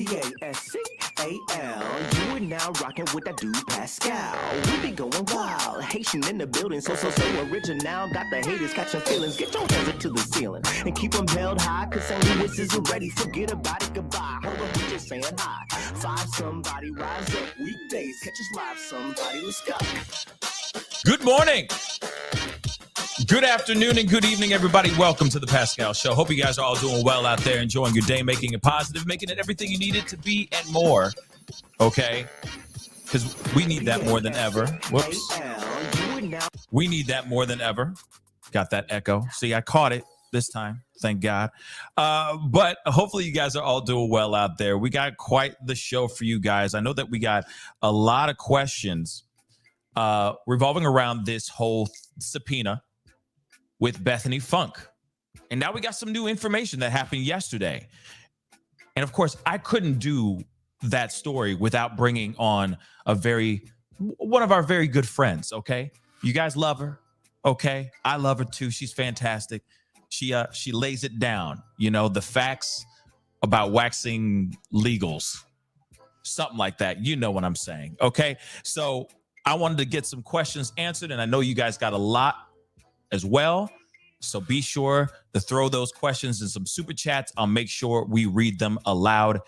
Pascal. You are now rocking with that dude Pascal. We be going wild, Haitian in the building, so original. Got the haters catching feelings. Get your hands up to the ceiling and keep them held high. Cause St. Louis isn't ready. Forget about it, goodbye. Hold on, we just saying hi. Five somebody, rise up. Weekdays, catch us live. Somebody, let's go. Good morning. Good afternoon and good evening, everybody. Welcome to the Pascal Show. Hope you guys are all doing well out there, enjoying your day, making it positive, making it everything you need it to be and more. Okay? Because we need that more than ever. Whoops. We need that more than ever. Got that echo. See, I caught it this time. Thank God. But hopefully you guys are all doing well out there. We got quite the show for you guys. I know that we got a lot of questions revolving around this whole subpoena with Bethany Funke. And now we got some new information that happened yesterday. And of course, I couldn't do that story without bringing on one of our very good friends, okay? You guys love her, okay? I love her too. She's fantastic. She lays it down, you know, the facts about waxing legals, something like that. You know what I'm saying, okay? So I wanted to get some questions answered, and I know you guys got a lot as well. So be sure to throw those questions in some super chats. I'll make sure we read them aloud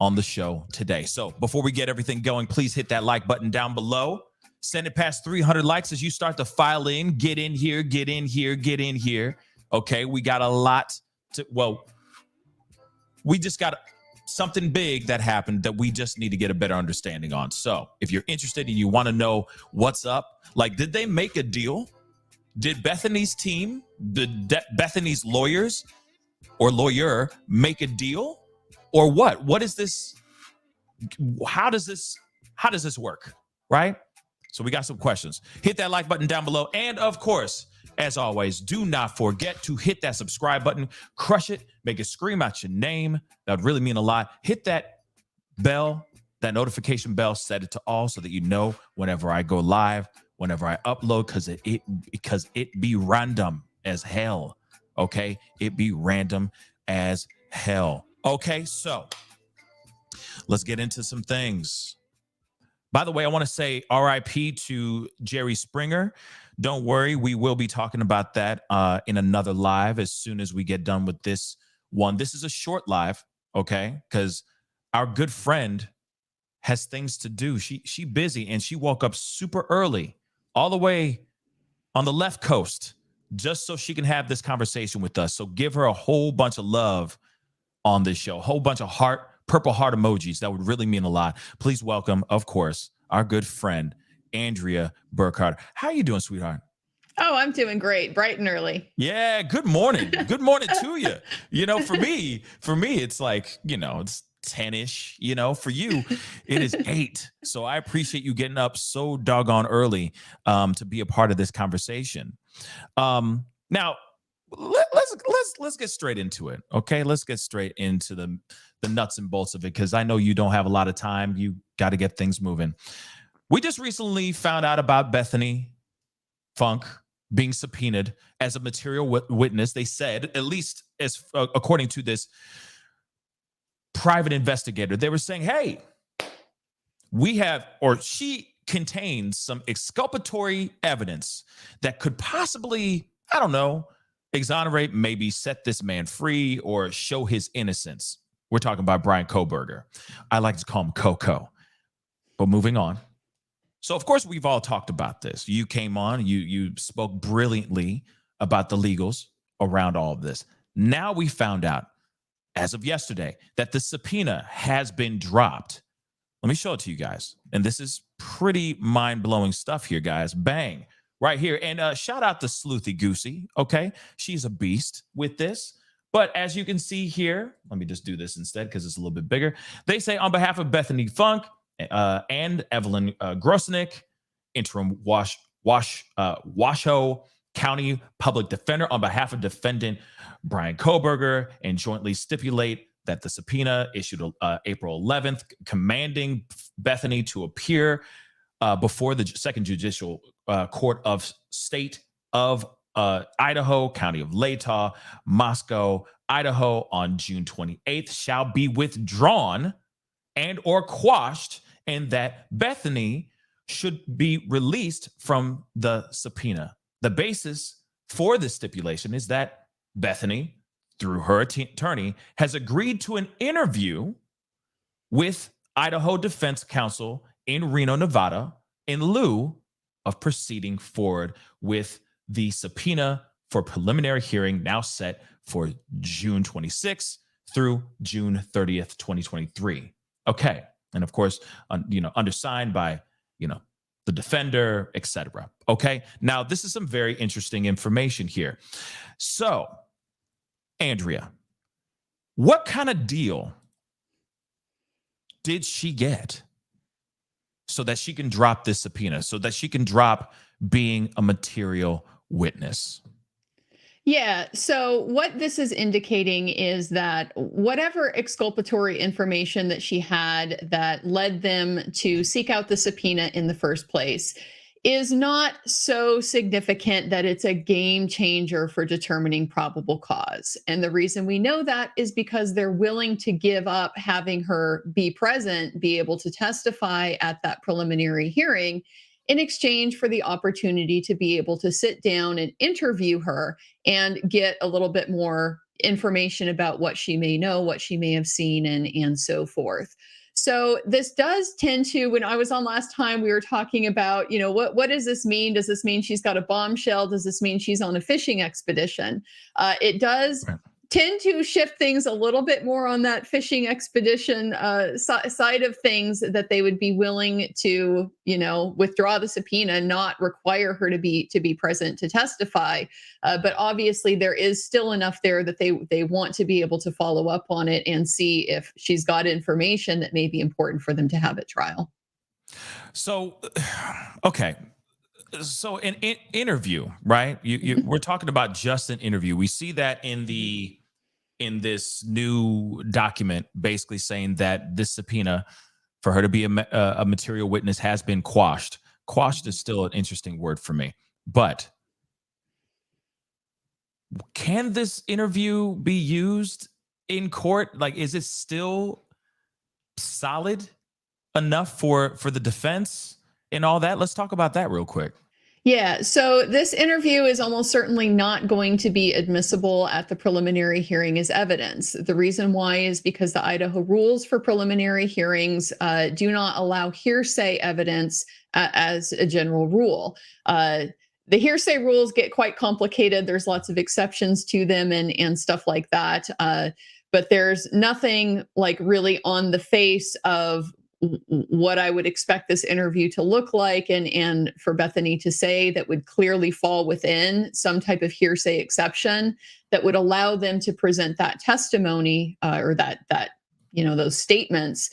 on the show today. So before we get everything going, please hit that like button down below. Send it past 300 likes as you start to file in. Get in here, get in here, get in here. Okay, we got a lot we just got something big that happened that we just need to get a better understanding on. So if you're interested and you want to know what's up, like, did they make a deal? Did Bethany's team, Bethany's lawyers or lawyer make a deal, or what? What is this? How does this work? Right? So we got some questions. Hit that like button down below. And of course, as always, do not forget to hit that subscribe button, crush it, make it scream out your name. That would really mean a lot. Hit that bell, that notification bell, set it to all so that you know whenever I go live, whenever I upload, because it be random as hell. Okay? It be random as hell. Okay, so let's get into some things. By the way, I want to say RIP to Jerry Springer. Don't worry, we will be talking about that in another live as soon as we get done with this one. This is a short live, okay? Because our good friend has things to do. She busy, and she woke up super early, all the way on the left coast, just so she can have this conversation with us. So give her a whole bunch of love on this show, a whole bunch of purple heart emojis. That would really mean a lot. Please welcome, of course, our good friend, Andrea Burkhardt. How are you doing, sweetheart? Oh, I'm doing great. Bright and early. Yeah, good morning. Good morning to you. You know, for me, it's like, you know, it's 10-ish, you know, for you, it is 8. So I appreciate you getting up so doggone early to be a part of this conversation. Now, let's get straight into it. Okay, let's get straight into the nuts and bolts of it, because I know you don't have a lot of time. You got to get things moving. We just recently found out about Bethany Funke being subpoenaed as a material witness. They said, at least as according to this private investigator, they were saying, hey, she contains some exculpatory evidence that could possibly, I don't know, exonerate, maybe set this man free or show his innocence. We're talking about Bryan Kohberger. I like to call him Coco. But moving on. So, of course, we've all talked about this. You came on, you spoke brilliantly about the legals around all of this. Now we found out, as of yesterday, that the subpoena has been dropped. Let me show it to you guys. And this is pretty mind-blowing stuff here, guys. Bang. Right here. And shout out to Sleuthy Goosey, okay? She's a beast with this. But as you can see here, let me just do this instead because it's a little bit bigger. They say, on behalf of Bethany Funke and Evelyn Grosnick, interim Washoe County Public Defender, on behalf of defendant Bryan Kohberger, and jointly stipulate that the subpoena issued April 11th, commanding Bethany to appear before the Second Judicial Court of State of Idaho, County of Latah, Moscow, Idaho on June 28th shall be withdrawn and or quashed, and that Bethany should be released from the subpoena. The basis for this stipulation is that Bethany, through her attorney, has agreed to an interview with Idaho Defense Counsel in Reno, Nevada, in lieu of proceeding forward with the subpoena for preliminary hearing now set for June 26th through June 30th, 2023. Okay. And of course, undersigned by, the defender, etc. Okay. Now, this is some very interesting information here. So, Andrea, what kind of deal did she get so that she can drop this subpoena, so that she can drop being a material witness? Yeah. So what this is indicating is that whatever exculpatory information that she had that led them to seek out the subpoena in the first place is not so significant that it's a game changer for determining probable cause. And the reason we know that is because they're willing to give up having her be present, be able to testify at that preliminary hearing, in exchange for the opportunity to be able to sit down and interview her and get a little bit more information about what she may know, what she may have seen, and so forth. So this does tend to, when I was on last time, we were talking about, what does this mean? Does this mean she's got a bombshell? Does this mean she's on a fishing expedition? It does tend to shift things a little bit more on that fishing expedition side of things, that they would be willing to, withdraw the subpoena, not require her to be present to testify. But obviously, there is still enough there that they want to be able to follow up on it and see if she's got information that may be important for them to have at trial. So, okay. So an interview, right? We're talking about just an interview. We see that in this new document, basically saying that this subpoena for her to be a material witness has been quashed. Quashed is still an interesting word for me, but can this interview be used in court? Like, is it still solid enough for the defense and all that? Let's talk about that real quick. Yeah, so this interview is almost certainly not going to be admissible at the preliminary hearing as evidence. The reason why is because the Idaho rules for preliminary hearings do not allow hearsay evidence as a general rule. The hearsay rules get quite complicated. There's lots of exceptions to them and stuff like that. But there's nothing like really on the face of what I would expect this interview to look like and for Bethany to say that would clearly fall within some type of hearsay exception that would allow them to present that testimony or that those statements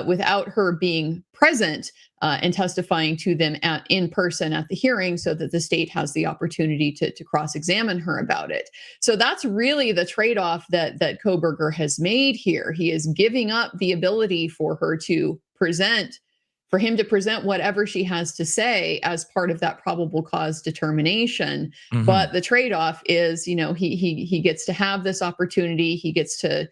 without her being present and testifying to them in person at the hearing, so that the state has the opportunity to cross-examine her about it. So that's really the trade-off that Kohberger has made here. He is giving up the ability for him to present whatever she has to say as part of that probable cause determination. Mm-hmm. But the trade-off is, he gets to have this opportunity. He gets to,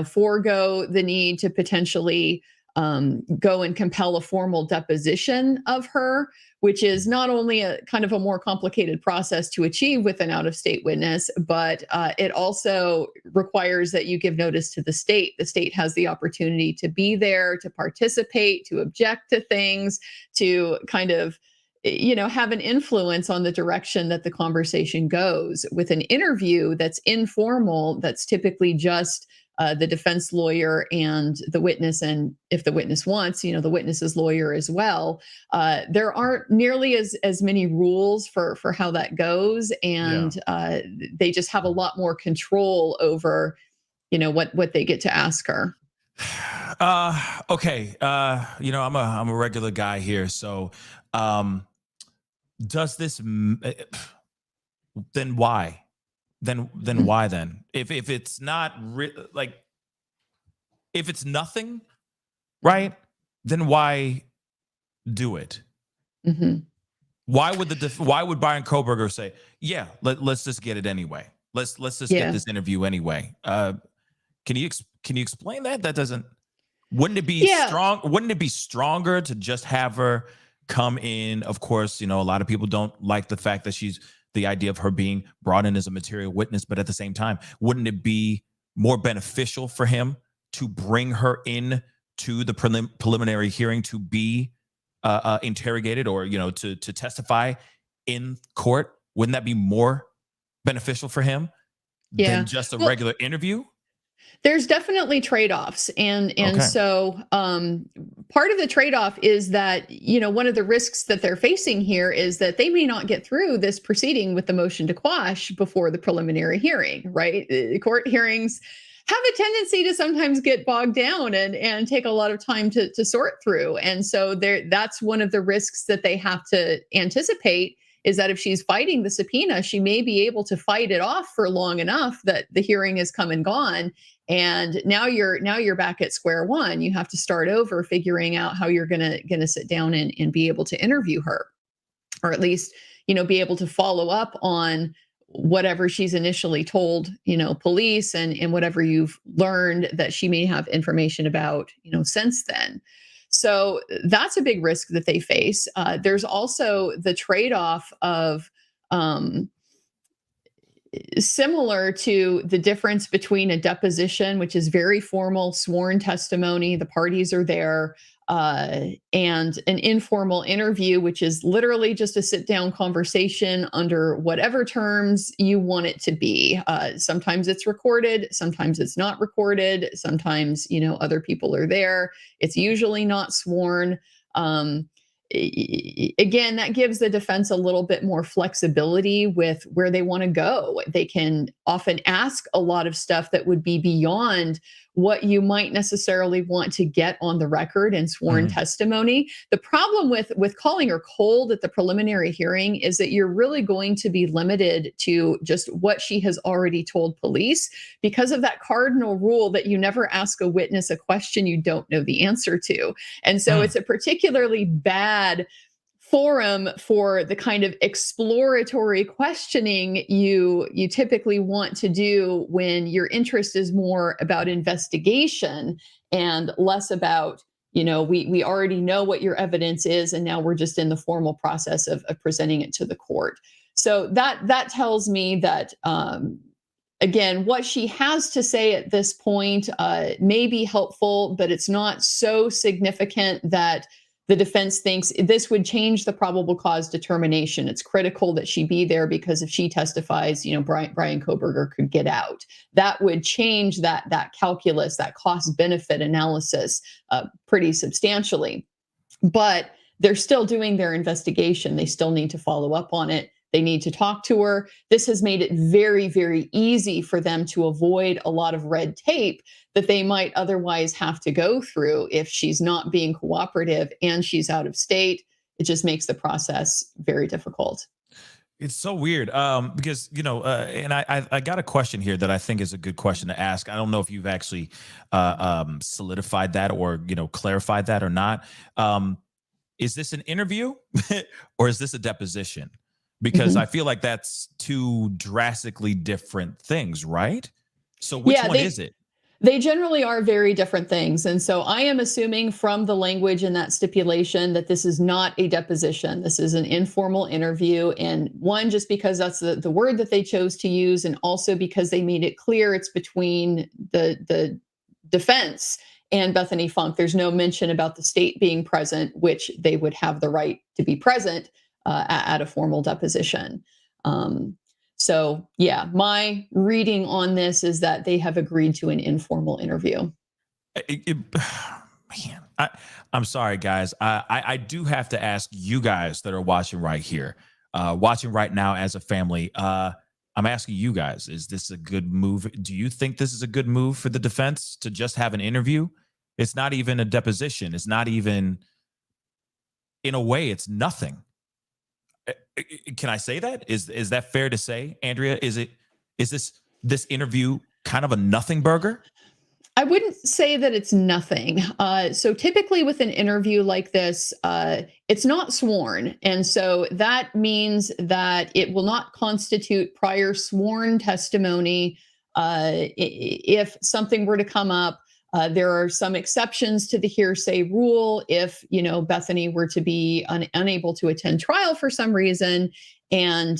forego the need to potentially go and compel a formal deposition of her, which is not only a kind of a more complicated process to achieve with an out-of-state witness, but it also requires that you give notice to the state. The state has the opportunity to be there, to participate, to object to things, to kind of have an influence on the direction that the conversation goes. With an interview that's informal, that's typically just the defense lawyer and the witness, and if the witness wants, the witness's lawyer as well. There aren't nearly as many rules for how that goes, and they just have a lot more control over, what they get to ask her. Okay. I'm a regular guy here, so does this? Then why? Then why then? If it's not if it's nothing, right? Then why do it? Mm-hmm. Why would Bryan Kohberger say, yeah, let's just get it anyway. Let's just get this interview anyway. Can you explain that? That doesn't. Wouldn't it be strong? Wouldn't it be stronger to just have her come in? Of course, a lot of people don't like the fact that the idea of her being brought in as a material witness, but at the same time, wouldn't it be more beneficial for him to bring her in to the preliminary hearing to be interrogated or, to testify in court? Wouldn't that be more beneficial for him than just a regular interview? There's definitely trade-offs. And so part of the trade-off is that, one of the risks that they're facing here is that they may not get through this proceeding with the motion to quash before the preliminary hearing, right? The court hearings have a tendency to sometimes get bogged down and take a lot of time to sort through. And so that's one of the risks that they have to anticipate, is that if she's fighting the subpoena, she may be able to fight it off for long enough that the hearing is come and gone. And now you're back at square one. You have to start over figuring out how you're gonna sit down and be able to interview her, or at least, be able to follow up on whatever she's initially told, police and whatever you've learned that she may have information about, since then. So that's a big risk that they face. There's also the trade-off of similar to the difference between a deposition, which is very formal, sworn testimony, the parties are there, and an informal interview, which is literally just a sit-down conversation under whatever terms you want it to be. Sometimes it's recorded, sometimes it's not recorded, sometimes, other people are there. It's usually not sworn. Again, that gives the defense a little bit more flexibility with where they want to go. They can often ask a lot of stuff that would be beyond what you might necessarily want to get on the record in sworn testimony. The problem with calling her cold at the preliminary hearing is that you're really going to be limited to just what she has already told police, because of that cardinal rule that you never ask a witness a question you don't know the answer to. And so it's a particularly bad forum for the kind of exploratory questioning you typically want to do when your interest is more about investigation and less about, we already know what your evidence is, and now we're just in the formal process of presenting it to the court. So that tells me that, again, what she has to say at this point may be helpful, but it's not so significant that the defense thinks this would change the probable cause determination. It's critical that she be there, because if she testifies, Bryan Kohberger could get out. That would change that calculus, that cost benefit analysis pretty substantially. But they're still doing their investigation. They still need to follow up on it. They need to talk to her. This has made it very, very easy for them to avoid a lot of red tape that they might otherwise have to go through if she's not being cooperative and she's out of state. It just makes the process very difficult. It's so weird because, and I got a question here that I think is a good question to ask. I don't know if you've actually solidified that or, clarified that or not. Is this an interview or is this a deposition? Because I feel like that's two drastically different things, right? So which one is it? They generally are very different things. And so I am assuming from the language in that stipulation that this is not a deposition. This is an informal interview. And one, just because that's the word that they chose to use, and also because they made it clear it's between the defense and Bethany Funke. There's no mention about the state being present, which they would have the right to be present at a formal deposition. So yeah, my reading on this is that they have agreed to an informal interview. Man, I'm sorry, guys. I do have to ask you guys that are watching right here, watching right now as a family. I'm asking you guys, is this a good move? Do you think this is a good move for the defense to just have an interview? It's not even a deposition. It's not even, in a way, it's nothing. Can I say that? Is that fair to say, Andrea? Is this interview kind of a nothing burger? I wouldn't say that it's nothing. So typically with an interview like this, it's not sworn. And so that means that it will not constitute prior sworn testimony. If something were to come up, there are some exceptions to the hearsay rule. If, Bethany were to be unable to attend trial for some reason, and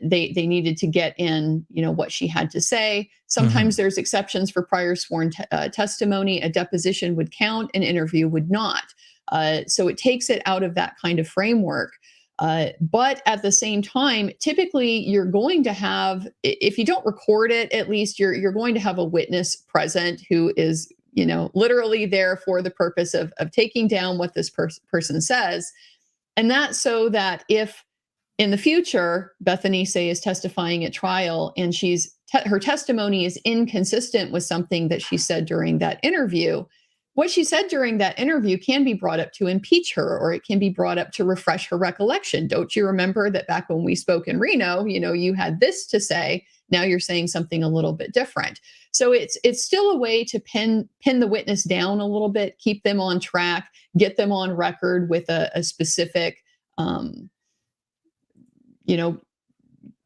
they needed to get in, what she had to say. Sometimes there's exceptions for prior sworn testimony. A deposition would count, an interview would not. So it takes it out of that kind of framework. But at the same time, typically you're going to have, if you don't record it, at least you're going to have a witness present who is, literally there for the purpose of taking down what this person says. And that's so that if in the future, Bethany, say, is testifying at trial and her testimony is inconsistent with something that she said during that interview, what she said during that interview can be brought up to impeach her, or it can be brought up to refresh her recollection. Don't you remember that back when we spoke in Reno, you had this to say, now you're saying something a little bit different. So it's still a way to pin the witness down a little bit, keep them on track, get them on record with a specific,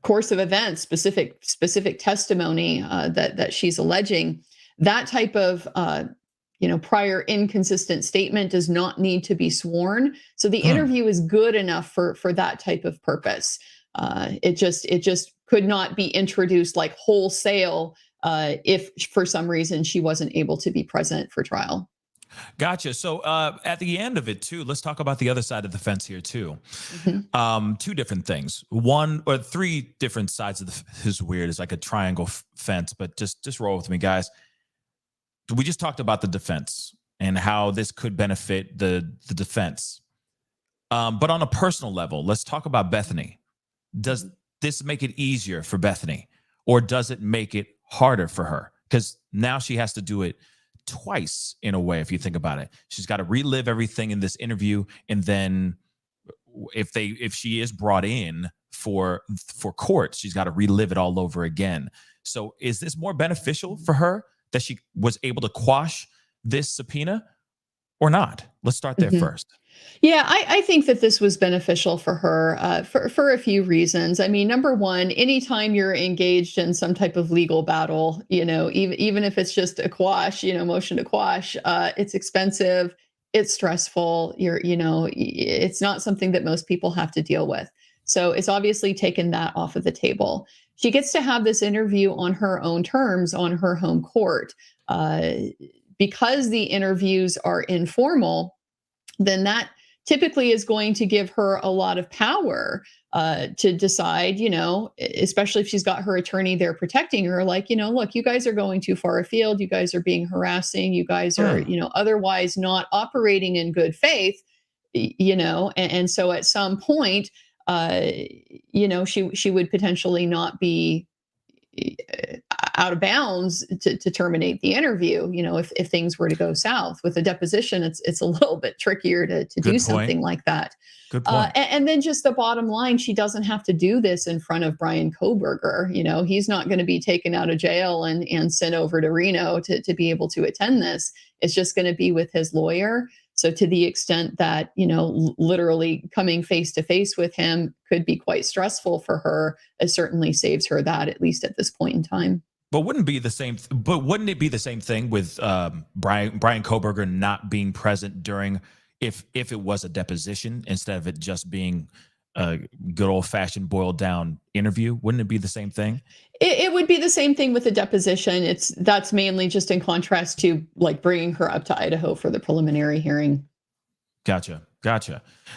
course of events, specific testimony that she's alleging. That type of prior inconsistent statement does not need to be sworn. So the interview is good enough for that type of purpose. It just could not be introduced like wholesale if for some reason she wasn't able to be present for trial. Gotcha. So at the end of it too, let's talk about the other side of the fence here too. Two different things. One or three different sides of this is weird. It's like a triangle fence, but just roll with me, guys. We just talked about the defense and how this could benefit the defense. But on a personal level, let's talk about Bethany. Does this make it easier for Bethany, or does it make it harder for her? Because now she has to do it twice in a way. If you think about it, she's got to relive everything in this interview, and then if she is brought in for court, she's got to relive it all over again. So is this more beneficial for her that she was able to quash this subpoena or not? Let's start there first. Yeah, I think that this was beneficial for her for a few reasons. I mean, number one, anytime you're engaged in some type of legal battle, even if it's just a quash, motion to quash, it's expensive, it's stressful. It's not something that most people have to deal with. So it's obviously taken that off of the table. She gets to have this interview on her own terms, on her home court. Because the interviews are informal, then that typically is going to give her a lot of power to decide, especially if she's got her attorney there protecting her, like, look, you guys are going too far afield. You guys are being harassing. You guys are, otherwise not operating in good faith, and so at some point, she would potentially not be out of bounds to terminate the interview, if things were to go south. With a deposition, it's a little bit trickier to do something like that. Good point. And then just the bottom line, she doesn't have to do this in front of Bryan Kohberger. He's not going to be taken out of jail and sent over to Reno to be able to attend this. It's just going to be with his lawyer. So to the extent that, literally coming face to face with him could be quite stressful for her, it certainly saves her that, at least at this point in time. But wouldn't it be the same thing with Bryan Kohberger not being present during, if it was a deposition instead of it just being a good old fashioned boiled down interview? Wouldn't it be the same thing? It would be the same thing with the deposition. That's mainly just in contrast to like bringing her up to Idaho for the preliminary hearing. Gotcha.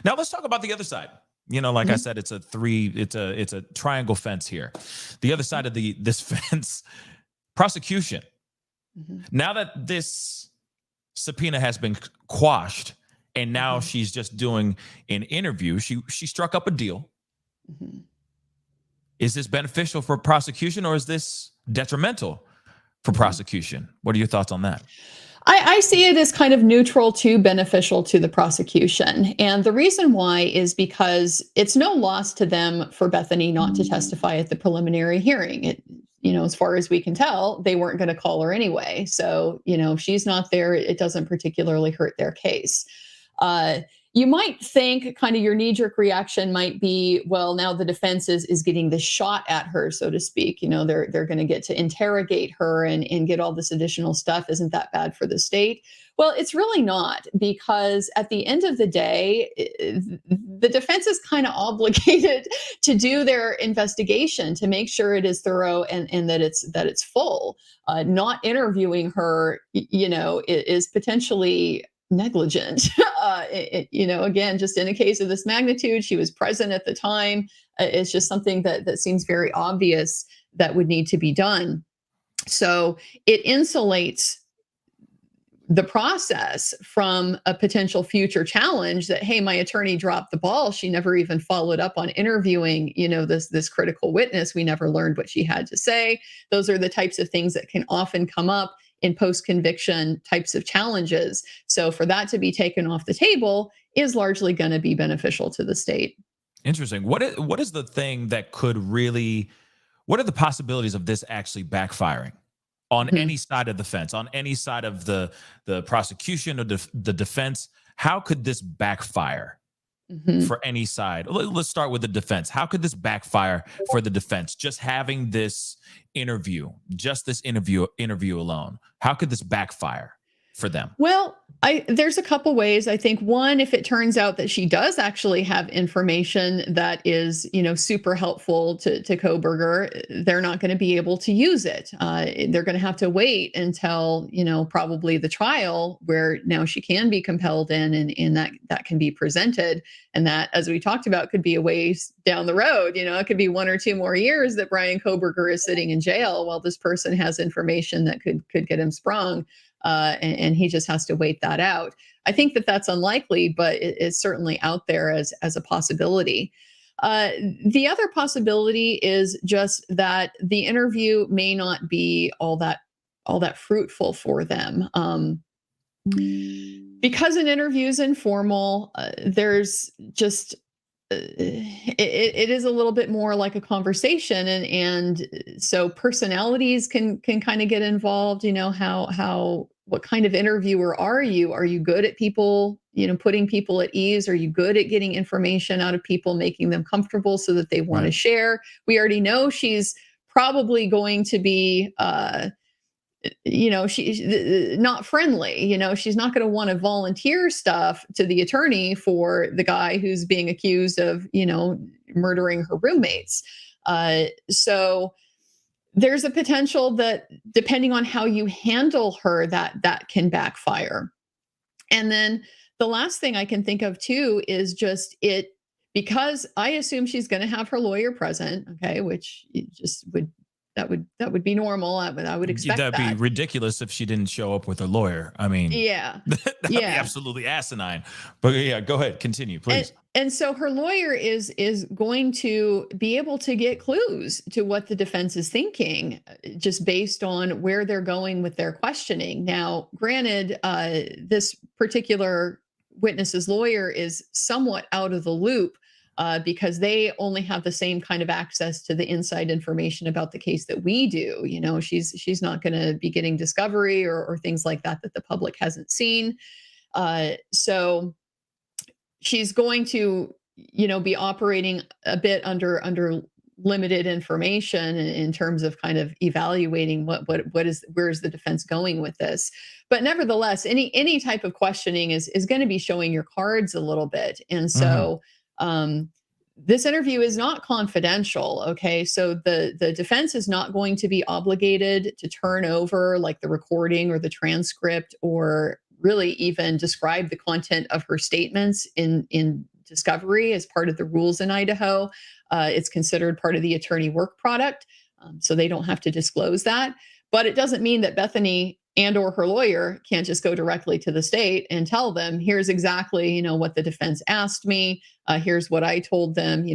Now let's talk about the other side. Like I said, it's a triangle fence here. The other side of this fence, prosecution. Now that this subpoena has been quashed, and now she's just doing an interview, she struck up a deal. Is this beneficial for prosecution, or is this detrimental for prosecution? What are your thoughts on that? I see it as kind of neutral to beneficial to the prosecution. And the reason why is because it's no loss to them for Bethany not to testify at the preliminary hearing. as far as we can tell, they weren't going to call her anyway. So, if she's not there, it doesn't particularly hurt their case. You might think kind of your knee-jerk reaction might be, well, now the defense is getting the shot at her, so to speak. They're going to get to interrogate her and get all this additional stuff. Isn't that bad for the state? Well, it's really not, because at the end of the day, the defense is kind of obligated to do their investigation to make sure it is thorough and that it's full. Not interviewing her, is potentially negligent. Again, just in a case of this magnitude, she was present at the time. It's just something that seems very obvious that would need to be done. So it insulates the process from a potential future challenge that, hey, my attorney dropped the ball. She never even followed up on interviewing, this critical witness. We never learned what she had to say. Those are the types of things that can often come up in post-conviction types of challenges. So for that to be taken off the table is largely going to be beneficial to the state. Interesting. What is the thing that could really, what are the possibilities of this actually backfiring on any side of the fence, on any side of the prosecution or the defense? How could this backfire for any side? Let's start with the defense. How could this backfire for the defense? Just having this interview, interview alone. How could this backfire for them? Well, there's a couple ways. I think one, if it turns out that she does actually have information that is, super helpful to Kohberger, they're not going to be able to use it. They're going to have to wait until, probably the trial where now she can be compelled in and that can be presented. And that, as we talked about, could be a ways down the road. It could be 1 or 2 more years that Bryan Kohberger is sitting in jail while this person has information that could get him sprung. And he just has to wait that out. I think that that's unlikely, but it's certainly out there as a possibility. The other possibility is just that the interview may not be all that fruitful for them. Because an interview is informal, there's just it is a little bit more like a conversation, and so personalities can kind of get involved. What kind of interviewer are you? Are you good at people, putting people at ease? Are you good at getting information out of people, making them comfortable so that they want to share? We already know she's probably going to be she's not friendly. She's not going to want to volunteer stuff to the attorney for the guy who's being accused of, murdering her roommates. So there's a potential that, depending on how you handle her, that can backfire. And then the last thing I can think of too is just because I assume she's going to have her lawyer present, okay, which that would be normal. I would expect that'd be ridiculous if she didn't show up with her lawyer. I mean, that'd be absolutely asinine. But yeah, go ahead, continue, please. And so her lawyer is going to be able to get clues to what the defense is thinking, just based on where they're going with their questioning. Now, granted, this particular witness's lawyer is somewhat out of the loop, because they only have the same kind of access to the inside information about the case that we do. She's not going to be getting discovery or things like that the public hasn't seen. So she's going to, be operating a bit under limited information in terms of kind of evaluating where's the defense going with this. But nevertheless, any type of questioning is going to be showing your cards a little bit. And so this interview is not confidential. Okay. So the defense is not going to be obligated to turn over like the recording or the transcript, or really even describe the content of her statements in discovery as part of the rules in Idaho. It's considered part of the attorney work product. So they don't have to disclose that, but it doesn't mean that Bethany and or her lawyer can't just go directly to the state and tell them, here's exactly, what the defense asked me. Here's what I told them,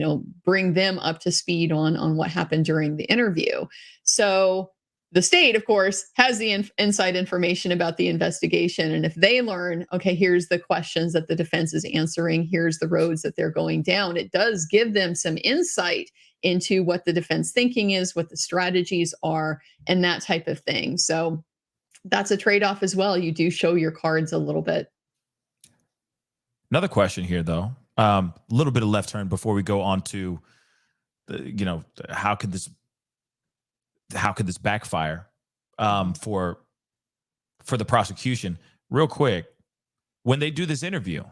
bring them up to speed on what happened during the interview. So the state, of course, has the inside information about the investigation. And if they learn, okay, here's the questions that the defense is answering, here's the roads that they're going down, it does give them some insight into what the defense thinking is, what the strategies are, and that type of thing. So that's a trade-off as well. You do show your cards a little bit. Another question here, though, a little bit of left turn before we go on to the, how could this backfire for the prosecution? Real quick, when they do this interview,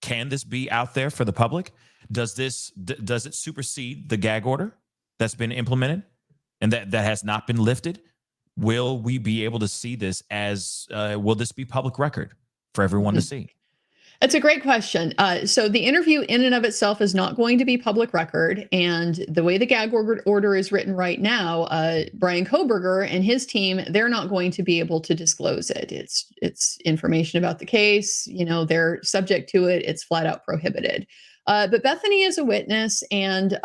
can this be out there for the public? Does it supersede the gag order that's been implemented and that has not been lifted? Will we be able to see this will this be public record for everyone to see? That's a great question. So the interview in and of itself is not going to be public record. And the way the gag order is written right now, Bryan Kohberger and his team, they're not going to be able to disclose it. It's information about the case. They're subject to it. It's flat out prohibited. But Bethany is a witness, and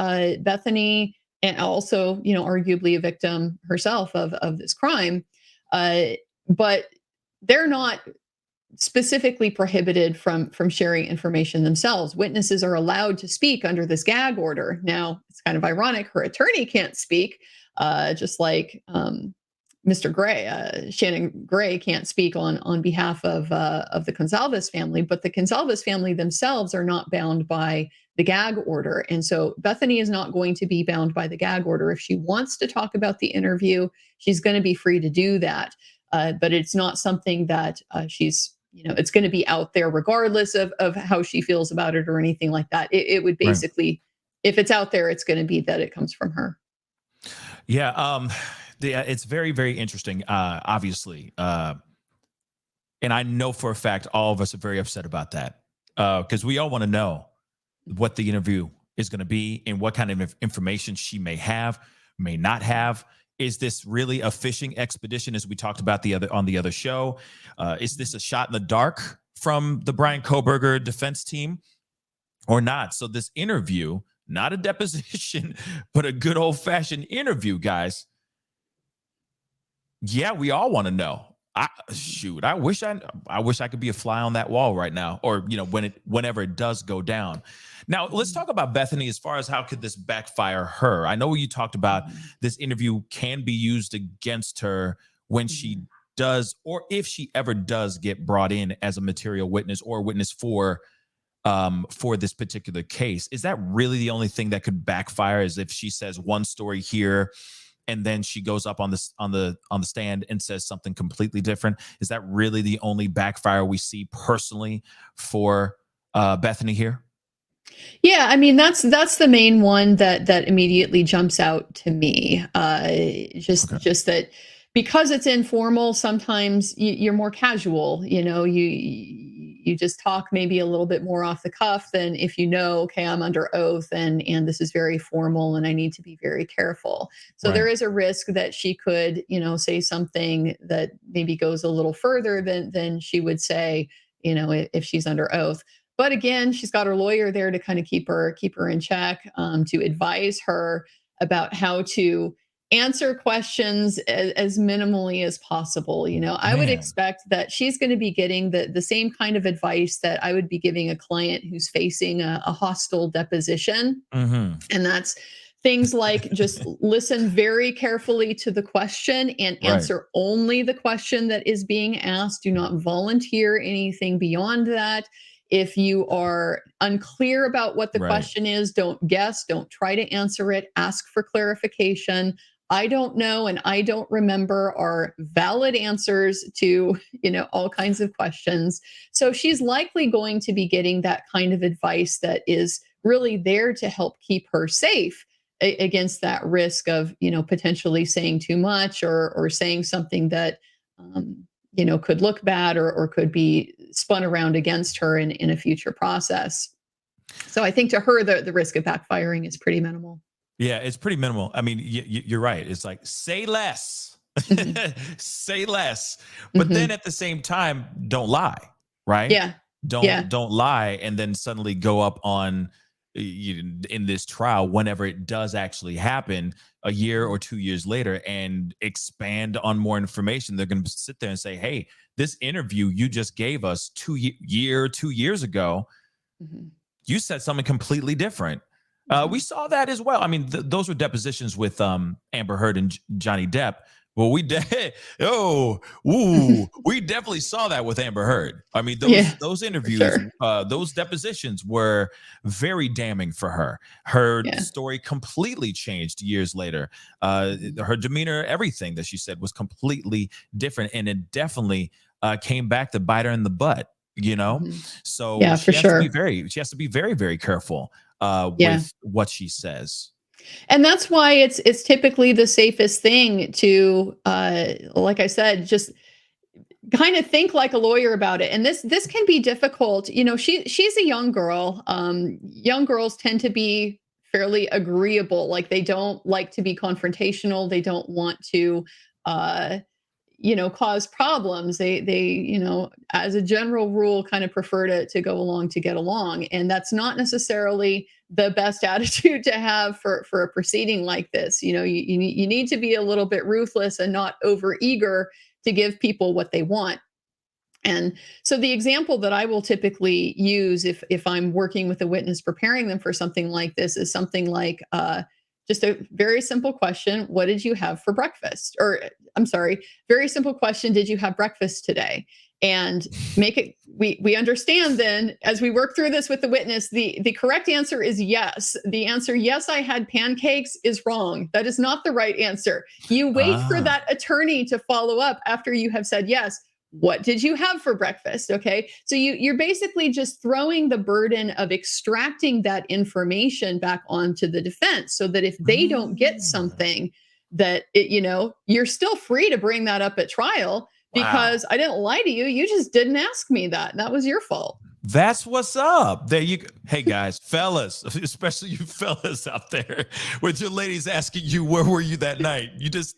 Bethany, and also, arguably a victim herself of this crime. But they're not specifically prohibited from sharing information themselves. Witnesses are allowed to speak under this gag order. Now, it's kind of ironic, her attorney can't speak, just like Mr. Gray, Shannon Gray can't speak on behalf of the Gonsalves family, but the Gonsalves family themselves are not bound by the gag order. And so Bethany is not going to be bound by the gag order. If she wants to talk about the interview, she's going to be free to do that. But it's not something that it's going to be out there regardless of how she feels about it or anything like that. It would basically, right. If it's out there, it's going to be that it comes from her. Yeah. It's very, very interesting, obviously. And I know for a fact, all of us are very upset about that because we all want to know what the interview is going to be and what kind of information she may have, may not have. Is this really a fishing expedition, as we talked about on the other show? Is this a shot in the dark from the Bryan Kohberger defense team or not? So this interview, not a deposition, but a good old-fashioned interview, guys. Yeah, we all want to know. I wish I could be a fly on that wall right now, or whenever it does go down. Now, let's talk about Bethany as far as how could this backfire her. I know you talked about this interview can be used against her when she does, or if she ever does get brought in as a material witness or witness for this particular case. Is that really the only thing that could backfire? Is if she says one story here and then she goes up on the stand and says something completely different? Is that really the only backfire we see personally for Bethany here? Yeah, I mean that's the main one that immediately jumps out to me. Just that because it's informal, sometimes you're more casual. You just talk maybe a little bit more off the cuff than if okay, I'm under oath and this is very formal and I need to be very careful. So right. There is a risk that she could say something that maybe goes a little further than she would say if she's under oath. But again, she's got her lawyer there to kind of keep her in check, to advise her about how to answer questions as minimally as possible. I would expect that she's going to be getting the same kind of advice that I would be giving a client who's facing a hostile deposition. Mm-hmm. And that's things like just listen very carefully to the question and answer only the question that is being asked. Do not volunteer anything beyond that. If you are unclear about what the question is, don't guess, don't try to answer it, ask for clarification. I don't know and I don't remember are valid answers to, all kinds of questions. So she's likely going to be getting that kind of advice that is really there to help keep her safe against that risk of, potentially saying too much or saying something that, could look bad or could be spun around against her in a future process. So I think to her, the risk of backfiring is pretty minimal. Yeah, it's pretty minimal. I mean, you're right. It's like, say less, say less. But then at the same time, don't lie, right? Yeah. Don't lie and then suddenly go up on in this trial, whenever it does actually happen a year or 2 years later, and expand on more information. They're going to sit there and say, hey, this interview you just gave us 2 years ago, you said something completely different. We saw that as well. I mean, those were depositions with Amber Heard and Johnny Depp. Well, we definitely saw that with Amber Heard. I mean, those interviews, those depositions were very damning for her. Her story completely changed years later. Her demeanor, everything that she said was completely different, and it definitely came back to bite her in the butt. You know, so she has to be very, very careful with what she says. And that's why it's typically the safest thing to, like I said, just kind of think like a lawyer about it. And this can be difficult. You know, she's a young girl. Young girls tend to be fairly agreeable. Like, they don't like to be confrontational. They don't want to, cause problems. They, as a general rule, kind of prefer to go along to get along. And that's not necessarily the best attitude to have for a proceeding like this. You need to be a little bit ruthless and not over eager to give people what they want. And so the example that I will typically use if I'm working with a witness, preparing them for something like this, is something like, just a very simple question. What did you have for breakfast? Or I'm sorry, very simple question. Did you have breakfast today? And make it, we understand then, as we work through this with the witness, the correct answer is yes. The answer, yes, I had pancakes, is wrong. That is not the right answer. You wait for that attorney to follow up after you have said yes. What did you have for breakfast? Okay. So you're basically just throwing the burden of extracting that information back onto the defense, so that if they don't get something, that you're still free to bring that up at trial, because I didn't lie to you. You just didn't ask me that. That was your fault. That's what's up. There you go. Hey guys, fellas, especially you fellas out there, with your ladies asking you, where were you that night? You just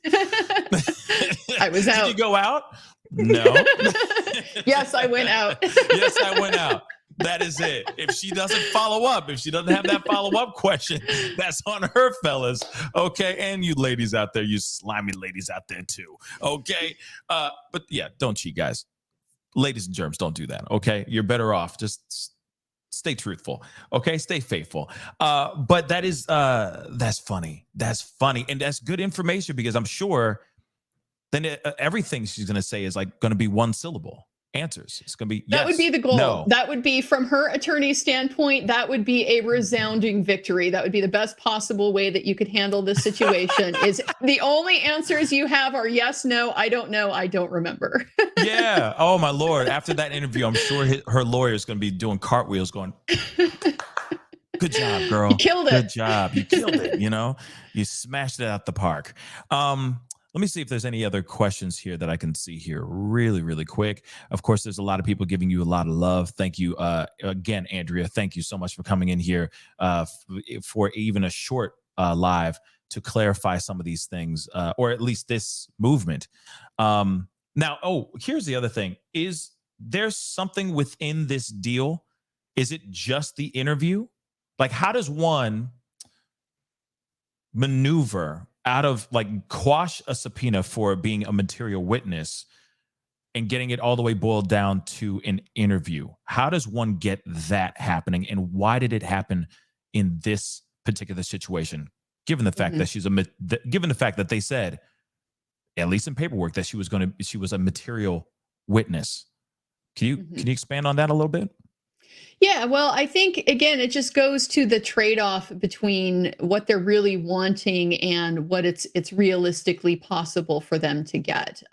I was out. Did you go out? No. Yes, I went out. Yes, I went out. That is it. If she doesn't follow up, if she doesn't have that follow-up question, that's on her, fellas. Okay. And you ladies out there, you slimy ladies out there too. Okay. But yeah, don't cheat, guys. Ladies and germs, don't do that. Okay. You're better off. Just stay truthful. Okay. Stay faithful. But that's funny. That's funny. And that's good information, because I'm sure then everything she's going to say is like going to be one syllable answers. It's going to be yes, that would be the goal. No. That would be, from her attorney's standpoint, that would be a resounding victory. That would be the best possible way that you could handle this situation. Is the only answers you have are yes, no, I don't know, I don't remember. Yeah. Oh my Lord. After that interview, I'm sure her lawyer is going to be doing cartwheels going, good job, girl. You killed it. Good job. You killed it. You smashed it out the park. Let me see if there's any other questions here that I can see here really, really quick. Of course, there's a lot of people giving you a lot of love. Thank you again, Andrea. Thank you so much for coming in here for even a short live to clarify some of these things, or at least this movement. Now, here's the other thing. Is there something within this deal? Is it just the interview? Like, how does one maneuver out of, like, quash a subpoena for being a material witness and getting it all the way boiled down to an interview? How does one get that happening, and why did it happen in this particular situation? Given the fact that given the fact that they said, at least in paperwork, that she was a material witness. Can you expand on that a little bit? Yeah, well, I think, again, it just goes to the trade-off between what they're really wanting and what it's realistically possible for them to get.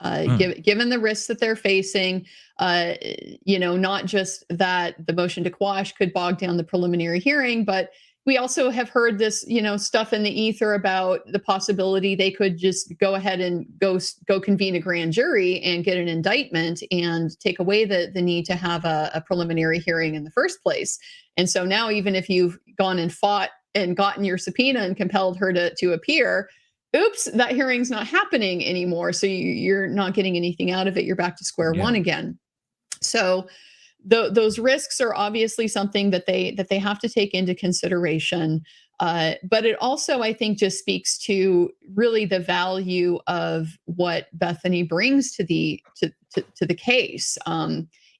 Given the risks that they're facing, not just that the motion to quash could bog down the preliminary hearing, but we also have heard this, stuff in the ether about the possibility they could just go ahead and go convene a grand jury and get an indictment and take away the need to have a preliminary hearing in the first place. And so now, even if you've gone and fought and gotten your subpoena and compelled her to appear, oops, that hearing's not happening anymore. So you're not getting anything out of it. You're back to square one again. So those risks are obviously something that they have to take into consideration. But it also, I think, just speaks to really the value of what Bethany brings to the case.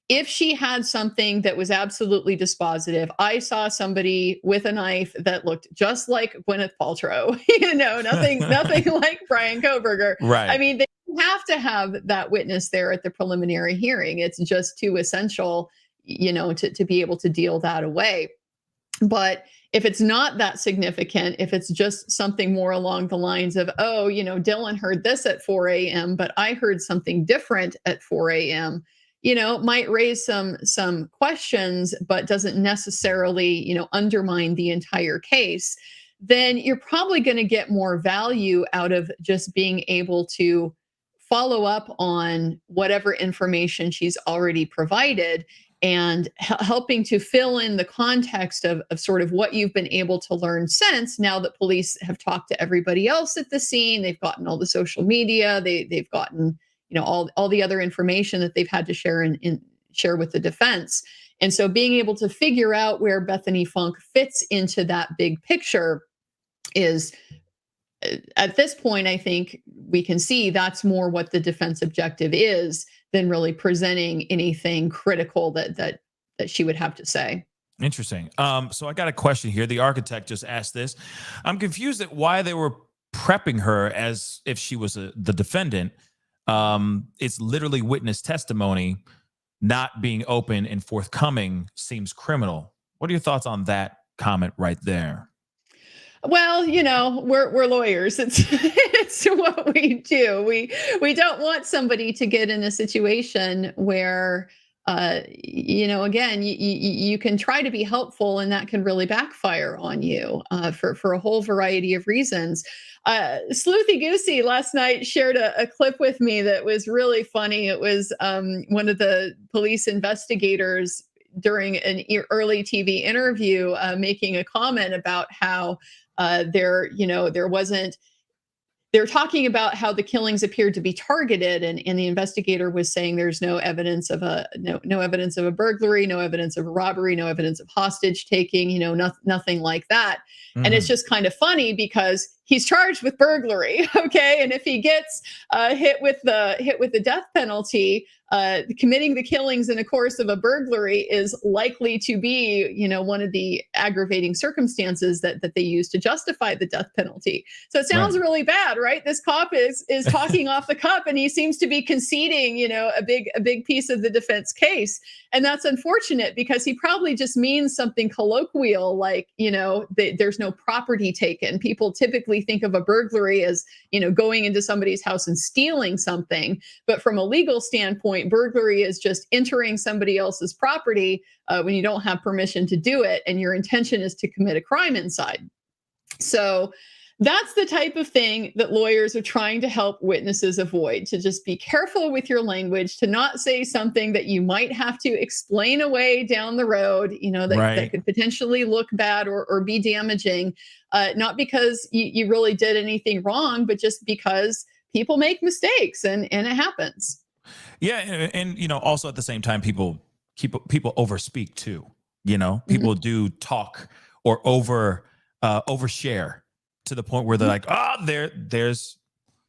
If she had something that was absolutely dispositive, I saw somebody with a knife that looked just like Gwyneth Paltrow, nothing like Bryan Kohberger. Right. I mean, they have to have that witness there at the preliminary hearing. It's just too essential, to be able to deal that away. But if it's not that significant, if it's just something more along the lines of, Dylan heard this at 4 a.m., but I heard something different at 4 a.m., might raise some questions, but doesn't necessarily, undermine the entire case, then you're probably going to get more value out of just being able to follow up on whatever information she's already provided and helping to fill in the context of sort of what you've been able to learn since, now that police have talked to everybody else at the scene. They've gotten all the social media, they've gotten all the other information that they've had to share with the defense. And so being able to figure out where Bethany Funke fits into that big picture is, at this point, I think we can see that's more what the defense objective is than really presenting anything critical that she would have to say. Interesting. So I got a question here. The architect just asked this. I'm confused at why they were prepping her as if she was the defendant. It's literally witness testimony. Not being open and forthcoming seems criminal. What are your thoughts on that comment right there? Well, we're lawyers. It's what we do. We don't want somebody to get in a situation where, again, you can try to be helpful and that can really backfire on you for a whole variety of reasons. Sleuthy Goosey last night shared a clip with me that was really funny. It was one of the police investigators during an early TV interview making a comment about how there wasn't. They're talking about how the killings appeared to be targeted, and the investigator was saying there's no evidence of no evidence of a burglary, no evidence of a robbery, no evidence of hostage taking, nothing like that. Mm-hmm. And it's just kind of funny because he's charged with burglary, okay? And if he gets hit with the death penalty, committing the killings in the course of a burglary is likely to be, one of the aggravating circumstances that they use to justify the death penalty. So it sounds really bad, right? This cop is talking off the cuff, and he seems to be conceding, a big piece of the defense case. And that's unfortunate because he probably just means something colloquial, like, there's no property taken. People typically think of a burglary as, going into somebody's house and stealing something. But from a legal standpoint, burglary is just entering somebody else's property when you don't have permission to do it, and your intention is to commit a crime inside. So that's the type of thing that lawyers are trying to help witnesses avoid, to just be careful with your language, to not say something that you might have to explain away down the road, that could potentially look bad or be damaging, not because you really did anything wrong, but just because people make mistakes and it happens. Yeah. And also at the same time, people overspeak too, people do talk or overshare to the point where they're like, there's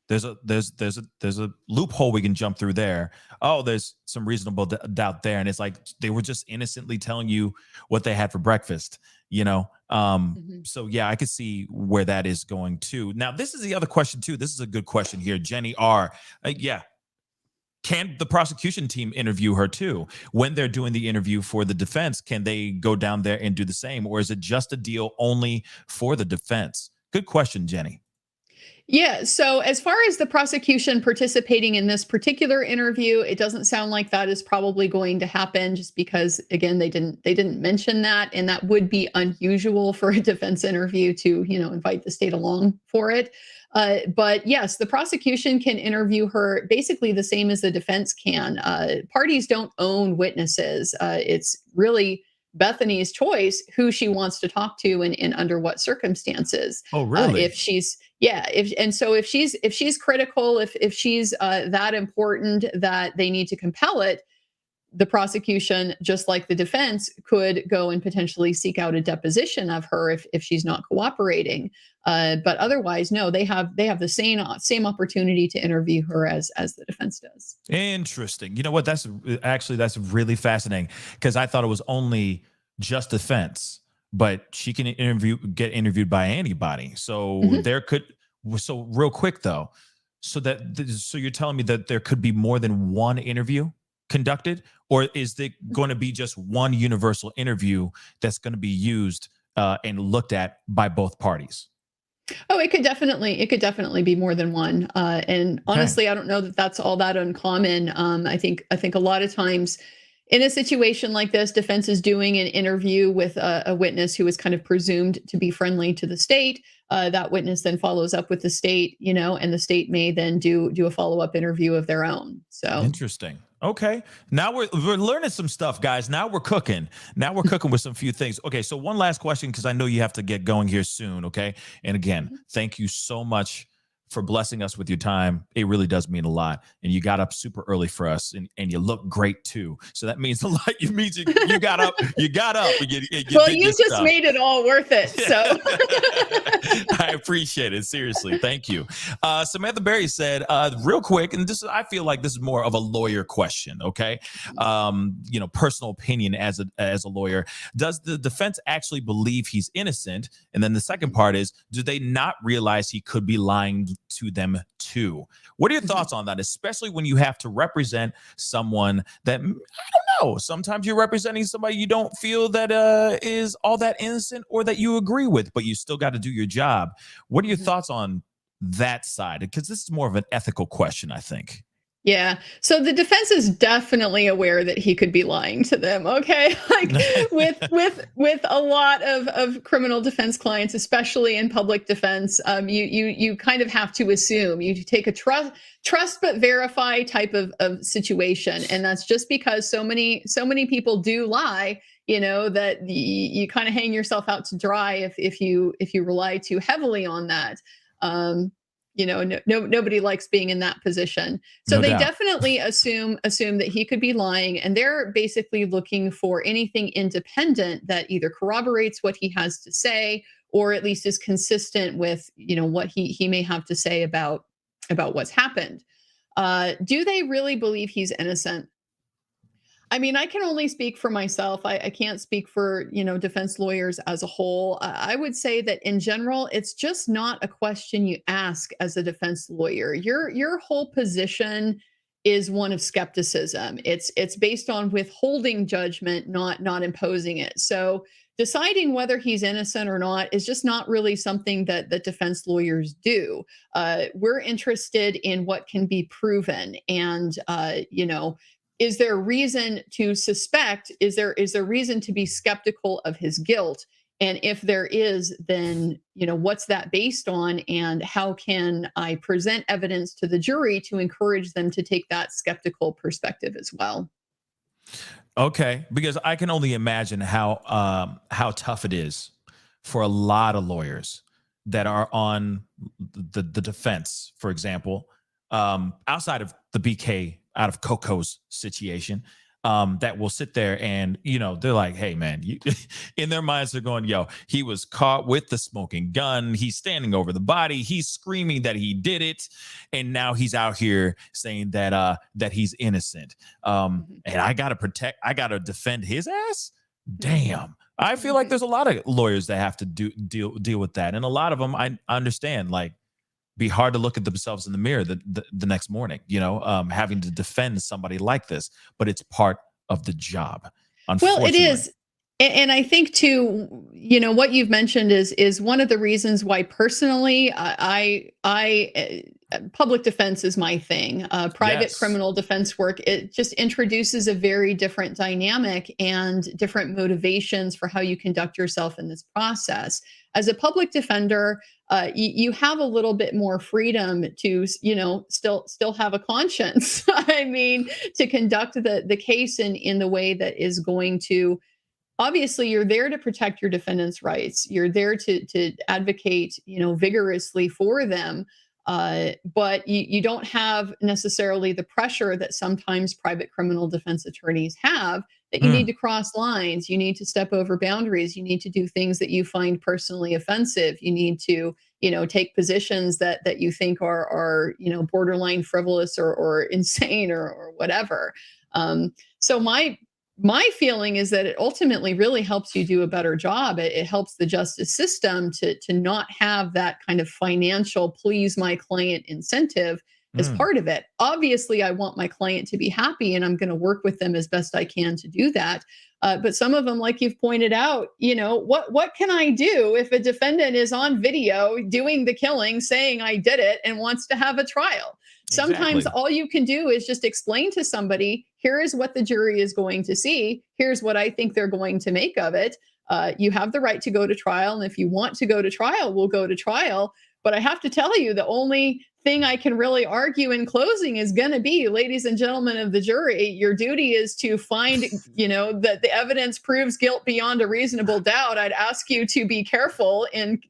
a loophole we can jump through there. Oh, there's some reasonable doubt there. And it's like, they were just innocently telling you what they had for breakfast, So yeah, I could see where that is going too. Now, this is the other question too. This is a good question here. Jenny R. Can the prosecution team interview her too? When they're doing the interview for the defense, can they go down there and do the same? Or is it just a deal only for the defense? Good question, Jenny. Yeah. So as far as the prosecution participating in this particular interview, it doesn't sound like that is probably going to happen, just because, again, they didn't mention that, and that would be unusual for a defense interview to, invite the state along for it. But yes, the prosecution can interview her basically the same as the defense can. Parties don't own witnesses. It's really Bethany's choice who she wants to talk to and under what circumstances. Oh, really? If she's critical, if she's that important that they need to compel it, the prosecution, just like the defense, could go and potentially seek out a deposition of her if she's not cooperating. But otherwise, no, they have the same opportunity to interview her as the defense does. Interesting. You know what? That's really fascinating, because I thought it was only just defense, but she can get interviewed by anybody. So so real quick though, so you're telling me that there could be more than one interview conducted, or is there going to be just one universal interview that's going to be used and looked at by both parties? Oh, it could definitely be more than one. And honestly, I don't know that that's all that uncommon. I think a lot of times in a situation like this, defense is doing an interview with a witness who is kind of presumed to be friendly to the state. That witness then follows up with the state, and the state may then do a follow-up interview of their own. So interesting. Okay. Now we're learning some stuff, guys. Now we're cooking. With some few things. Okay. So one last question, because I know you have to get going here soon. Okay. And again, thank you so much for blessing us with your time. It really does mean a lot. And you got up super early for us, and you look great too. So that means a lot. You got up. You well, you just stuff. Made it all worth it. So I appreciate it. Seriously. Thank you. Samantha Berry said, real quick, and I feel like this is more of a lawyer question. Okay. Personal opinion as a lawyer. Does the defense actually believe he's innocent? And then the second part is, do they not realize he could be lying to them too? What are your thoughts on that, especially when you have to represent someone that, I don't know, sometimes you're representing somebody you don't feel that is all that innocent or that you agree with, but you still got to do your job. What are your thoughts on that side? Because this is more of an ethical question, I think. Yeah. So the defense is definitely aware that he could be lying to them. Okay. Like with a lot of criminal defense clients, especially in public defense, you kind of have to assume. You take a trust but verify type of situation. And that's just because so many people do lie, that you kind of hang yourself out to dry if you rely too heavily on that. Nobody likes being in that position. So they definitely assume that he could be lying, and they're basically looking for anything independent that either corroborates what he has to say, or at least is consistent with, what he may have to say about what's happened. Do they really believe he's innocent? I mean, I can only speak for myself. I can't speak for, defense lawyers as a whole. I would say that in general, it's just not a question you ask as a defense lawyer. Your whole position is one of skepticism. It's based on withholding judgment, not imposing it. So deciding whether he's innocent or not is just not really something that defense lawyers do. We're interested in what can be proven, and is there reason to suspect? Is there reason to be skeptical of his guilt? And if there is, then what's that based on? And how can I present evidence to the jury to encourage them to take that skeptical perspective as well? Okay, because I can only imagine how tough it is for a lot of lawyers that are on the defense, for example, outside of the BK, out of Coco's situation, that will sit there and, they're like, hey, man, in their minds, they're going, yo, he was caught with the smoking gun. He's standing over the body. He's screaming that he did it. And now he's out here saying that he's innocent. And I got to defend his ass. Damn. I feel like there's a lot of lawyers that have to deal with that. And a lot of them, I understand, like, be hard to look at themselves in the mirror the next morning, having to defend somebody like this, but it's part of the job. Well, it is. And I think too, what you've mentioned is one of the reasons why personally, I public defense is my thing. Private criminal defense work, it just introduces a very different dynamic and different motivations for how you conduct yourself in this process. As a public defender, you have a little bit more freedom to, still have a conscience. I mean, to conduct the case in the way that is going to. Obviously, you're there to protect your defendant's rights. You're there to advocate, vigorously for them. But you don't have necessarily the pressure that sometimes private criminal defense attorneys have, that you need to cross lines, you need to step over boundaries, you need to do things that you find personally offensive, you need to, take positions that you think are borderline frivolous or insane or whatever. So my feeling is that it ultimately really helps you do a better job. It helps the justice system to not have that kind of financial please my client incentive as part of it. Obviously, I want my client to be happy, and I'm going to work with them as best I can to do that. But some of them, like you've pointed out, what can I do if a defendant is on video doing the killing, saying I did it, and wants to have a trial? Sometimes all you can do is just explain to somebody, here is what the jury is going to see. Here's what I think they're going to make of it. You have the right to go to trial. And if you want to go to trial, we'll go to trial. But I have to tell you, the only thing I can really argue in closing is going to be, ladies and gentlemen of the jury, your duty is to find, that the evidence proves guilt beyond a reasonable doubt. I'd ask you to be careful in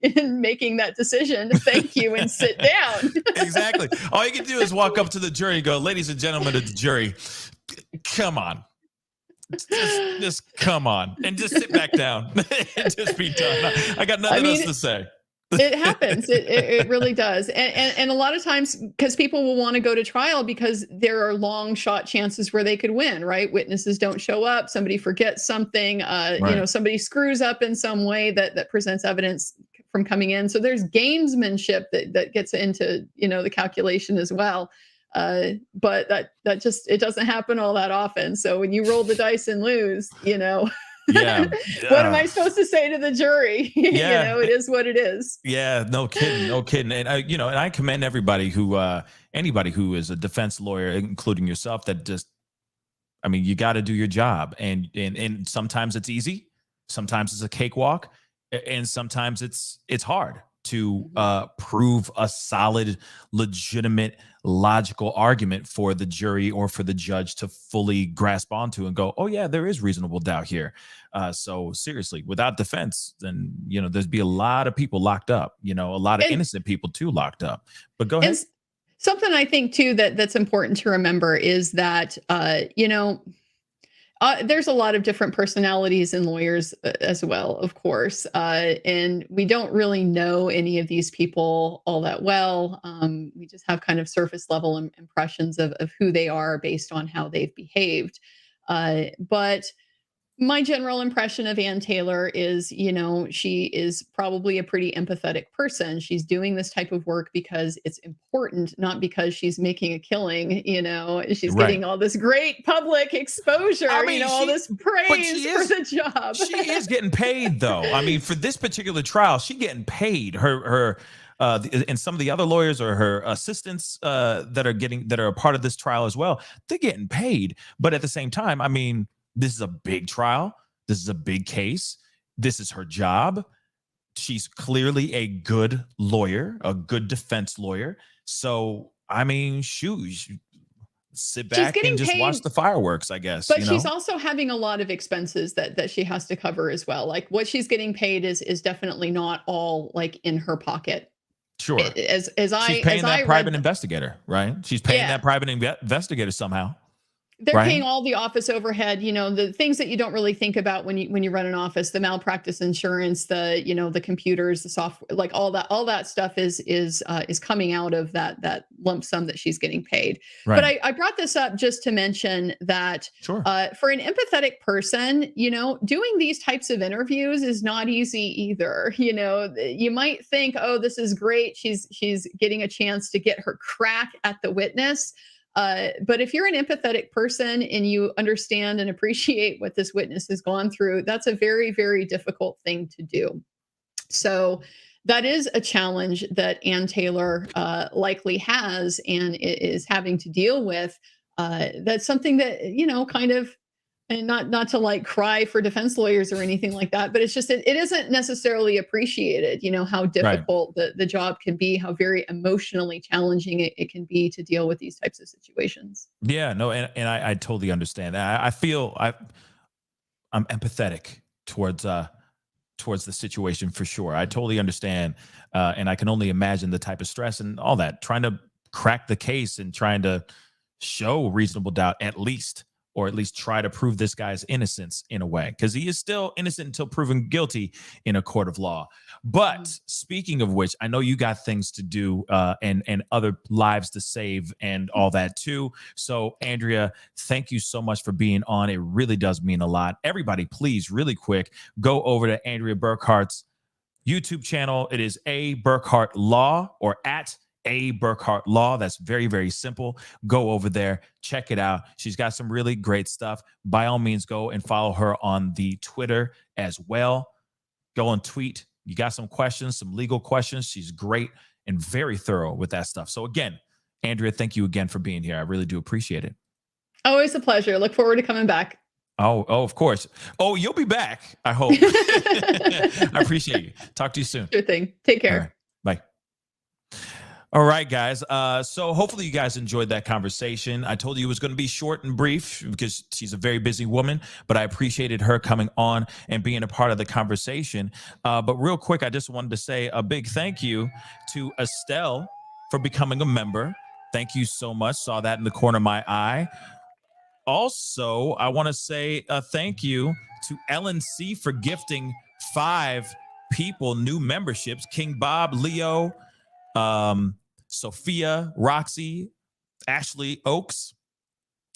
making that decision. Thank you, and sit down. Exactly. All you can do is walk up to the jury and go, ladies and gentlemen of the jury, come on. Just come on, and just sit back down and just be done. I got nothing else to say. It happens. It really does. And a lot of times, because people will want to go to trial because there are long shot chances where they could win, right? Witnesses don't show up. Somebody forgets something. Somebody screws up in some way that presents evidence from coming in. So there's gamesmanship that gets into, the calculation as well. But that just, it doesn't happen all that often. So when you roll the dice and lose, Yeah. What am I supposed to say to the jury? Yeah. It is what it is. Yeah, no kidding. And I commend everybody anybody who is a defense lawyer, including yourself, that just, you got to do your job. And sometimes it's easy. Sometimes it's a cakewalk. And sometimes it's hard to prove a solid, legitimate, logical argument for the jury or for the judge to fully grasp onto and go, oh yeah, there is reasonable doubt here. So seriously, without defense, then, there'd be a lot of people locked up, a lot of innocent people too locked up. But go ahead. Something I think too that's important to remember is that, there's a lot of different personalities in lawyers as well, of course. And we don't really know any of these people all that well. We just have kind of surface level impressions of who they are based on how they've behaved. But my general impression of Ann Taylor is, she is probably a pretty empathetic person. She's doing this type of work because it's important, not because she's making a killing. She's getting all this great public exposure, all this praise for the job. She is getting paid, though. For this particular trial, she's getting paid. Her and some of the other lawyers or her assistants that are a part of this trial as well, they're getting paid. But at the same time, this is a big trial. This is a big case. This is her job. She's clearly a good lawyer, a good defense lawyer. So, sit back and just watch the fireworks, I guess. But she's also having a lot of expenses that she has to cover as well. Like, what she's getting paid is definitely not all like in her pocket. Sure. She's paying that private investigator, right? She's paying that private investigator somehow. They're paying all the office overhead, the things that you don't really think about when you run an office, the malpractice insurance, the computers, the software, like all that stuff is coming out of that lump sum that she's getting paid. Right. But I brought this up just to mention that for an empathetic person, doing these types of interviews is not easy either. You might think, oh, this is great. She's getting a chance to get her crack at the witness. But if you're an empathetic person and you understand and appreciate what this witness has gone through, that's a very, very difficult thing to do. So that is a challenge that Ann Taylor likely has and is having to deal with. That's something that, kind of, and not to like cry for defense lawyers or anything like that, but it's just, it isn't necessarily appreciated, how difficult the job can be, how very emotionally challenging it can be to deal with these types of situations. Yeah, no. And I totally understand that. I feel I'm empathetic towards towards the situation for sure. I totally understand. And I can only imagine the type of stress and all that, trying to crack the case and trying to show reasonable doubt at least, or at least try to prove this guy's innocence in a way, because he is still innocent until proven guilty in a court of law. But speaking of which, I know you got things to do and other lives to save and all that too. So Andrea, thank you so much for being on. It really does mean a lot. Everybody, please, really quick, go over to Andrea Burkhart's YouTube channel. It is A Burkhart Law, or at A Burkhart Law. That's very, very simple. Go over there, check it out. She's got some really great stuff. By all means, go and follow her on the Twitter as well. Go and tweet. You got some questions, some legal questions. She's great and very thorough with that stuff. So again, Andrea, thank you again for being here. I really do appreciate it. Always a pleasure. Look forward to coming back. Oh, of course. Oh, you'll be back, I hope. I appreciate you. Talk to you soon. Sure thing. Take care. All right. Bye. All right, guys. So hopefully you guys enjoyed that conversation. I told you it was going to be short and brief because she's a very busy woman, but I appreciated her coming on and being a part of the conversation. But real quick, I just wanted to say a big thank you to Estelle for becoming a member. Thank you so much. Saw that in the corner of my eye. Also, I want to say a thank you to Ellen C. for gifting 5 people new memberships. King Bob, Leo, Sophia, Roxy, Ashley Oaks.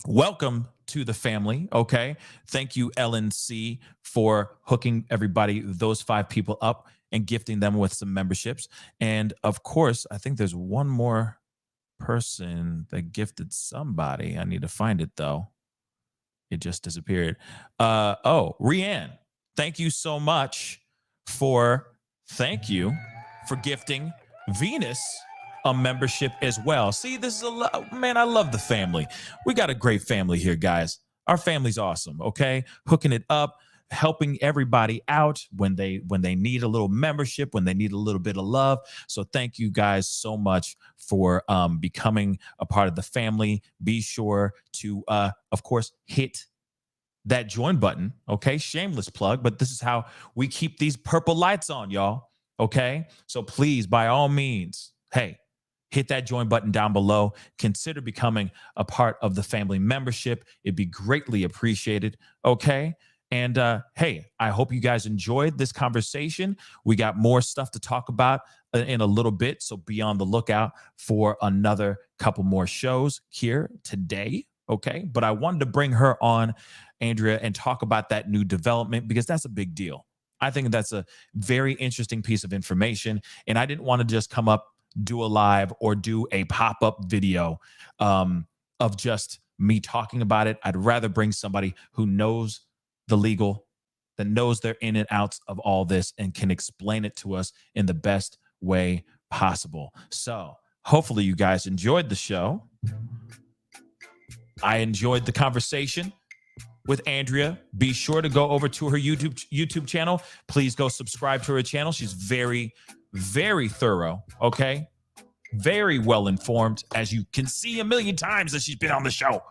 Welcome to the family. Okay. Thank you, Ellen C., for hooking everybody, those 5 people up and gifting them with some memberships. And of course, I think there's one more person that gifted somebody. I need to find it though. It just disappeared. Rianne, thank you so much for gifting Venus a membership as well. See, this is man, I love the family. We got a great family here, guys. Our family's awesome, okay? Hooking it up, helping everybody out when they need a little membership, when they need a little bit of love. So thank you guys so much for becoming a part of the family. Be sure to, of course, hit that join button, okay? Shameless plug, but this is how we keep these purple lights on, y'all, okay? So please, by all means, hey, hit that join button down below. Consider becoming a part of the family membership. It'd be greatly appreciated, okay? And hey, I hope you guys enjoyed this conversation. We got more stuff to talk about in a little bit, so be on the lookout for another couple more shows here today, okay? But I wanted to bring her on, Andrea, and talk about that new development because that's a big deal. I think that's a very interesting piece of information, and I didn't want to just come up, do a live, or do a pop-up video of just me talking about it. I'd rather bring somebody who knows the legal, that knows their in and outs of all this and can explain it to us in the best way possible. So hopefully you guys enjoyed the show. I enjoyed the conversation with Andrea. Be sure to go over to her YouTube channel. Please go subscribe to her channel. She's very, very thorough, okay? Very well informed, as you can see a million times that she's been on the show,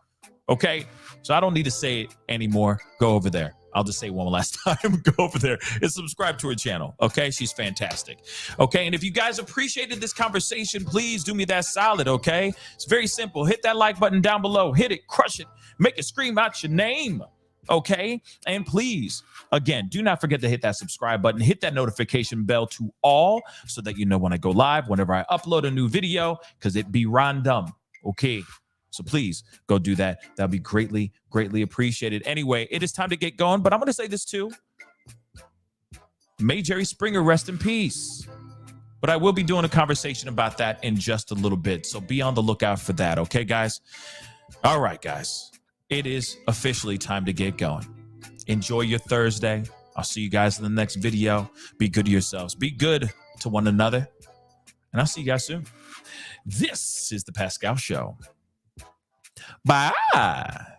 okay? So I don't need to say it anymore. Go over there. I'll just say one last time. Go over there and subscribe to her channel, okay? She's fantastic, okay? And if you guys appreciated this conversation, please do me that solid, okay? It's very simple. Hit that like button down below. Hit it, crush it, make it scream out your name, okay? And please, again, do not forget to hit that subscribe button. Hit that notification bell to all so that you know when I go live, whenever I upload a new video, because it be random, okay? So please go do that. That'll be greatly, greatly appreciated. Anyway, it is time to get going, but I'm going to say this too. May Jerry Springer rest in peace. But I will be doing a conversation about that in just a little bit. So be on the lookout for that. Okay, guys? All right, guys. It is officially time to get going. Enjoy your Thursday. I'll see you guys in the next video. Be good to yourselves. Be good to one another. And I'll see you guys soon. This is The Pascal Show. Bye.